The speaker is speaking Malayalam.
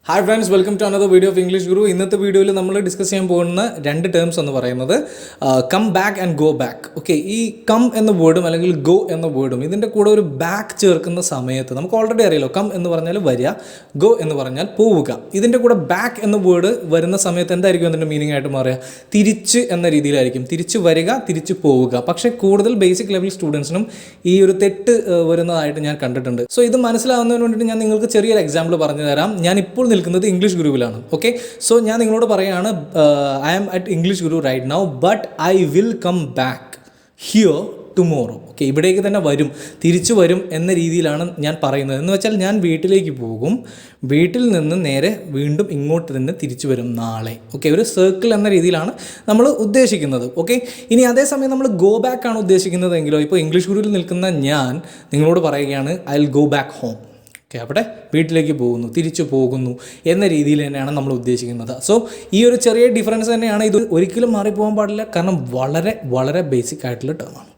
Hi friends, welcome to another video of English Guru. ഇന്നത്തെ വീഡിയോയിൽ നമ്മൾ ഡിസ്കസ് ചെയ്യാൻ പോകുന്ന രണ്ട് ടേംസ് എന്ന് പറയുന്നത് come back and go back. Okay, ഈ കം എന്ന വേർഡും അല്ലെങ്കിൽ ഗോ എന്ന വേർഡും ഇതിൻ്റെ കൂടെ ഒരു ബാക്ക് ചേർക്കുന്ന സമയത്ത് നമുക്ക് ഓൾറെഡി അറിയാലോ, കം എന്ന് പറഞ്ഞാൽ വരിക, ഗോ എന്ന് പറഞ്ഞാൽ പോവുക. ഇതിൻ്റെ കൂടെ ബാക്ക് എന്ന വേർഡ് വരുന്ന സമയത്ത് എന്തായിരിക്കും അതിൻ്റെ മീനിങ് ആയിട്ട് മാറുക? തിരിച്ച് എന്ന രീതിയിലായിരിക്കും. തിരിച്ച് വരിക, തിരിച്ച് പോവുക. പക്ഷേ കൂടുതൽ ബേസിക് ലെവൽ സ്റ്റുഡൻസിനും ഈ ഒരു തെറ്റ് വരുന്നതായിട്ട് ഞാൻ കണ്ടിട്ടുണ്ട്. സോ ഇത് മനസ്സിലാവുന്നതിന് വേണ്ടിയിട്ട് ഞാൻ നിങ്ങൾക്ക് ചെറിയൊരു എക്സാമ്പിൾ പറഞ്ഞു തരാം. ഞാൻ ഇപ്പോൾ നിൽക്കുന്നത് ഇംഗ്ലീഷ് ഗുരുവിലാണ്. ഓക്കെ, സോ ഞാൻ നിങ്ങളോട് പറയുകയാണ്, I am at English Guru right now, but I will come back here tomorrow. Okay, ഇവിടേക്ക് തന്നെ വരും, തിരിച്ചു വരും എന്ന രീതിയിലാണ് ഞാൻ പറയുന്നത്. എന്ന് വെച്ചാൽ ഞാൻ വീട്ടിലേക്ക് പോകും, വീട്ടിൽ നിന്ന് നേരെ വീണ്ടും ഇങ്ങോട്ട് തന്നെ തിരിച്ചു വരും നാളെ. ഓക്കെ, ഒരു സർക്കിൾ എന്ന രീതിയിലാണ് നമ്മൾ ഉദ്ദേശിക്കുന്നത്. ഓക്കെ, ഇനി അതേസമയം നമ്മൾ ഗോ ബാക്ക് ആണ് ഉദ്ദേശിക്കുന്നതെങ്കിലോ, ഇപ്പോൾ ഇംഗ്ലീഷ് ഗുരുവിൽ നിൽക്കുന്ന ഞാൻ നിങ്ങളോട് പറയുകയാണ്, I will go back home. Okay, അവിടെ വീട്ടിലേക്ക് പോകുന്നു, തിരിച്ചു പോകുന്നു എന്ന രീതിയിൽ തന്നെയാണ് നമ്മൾ ഉദ്ദേശിക്കുന്നത്. സോ ഈ ഒരു ചെറിയ ഡിഫറൻസ് തന്നെയാണ്. ഇത് ഒരിക്കലും മാറിപ്പോകാൻ പാടില്ല, കാരണം വളരെ വളരെ ബേസിക് ആയിട്ടുള്ള ടേമാണ്.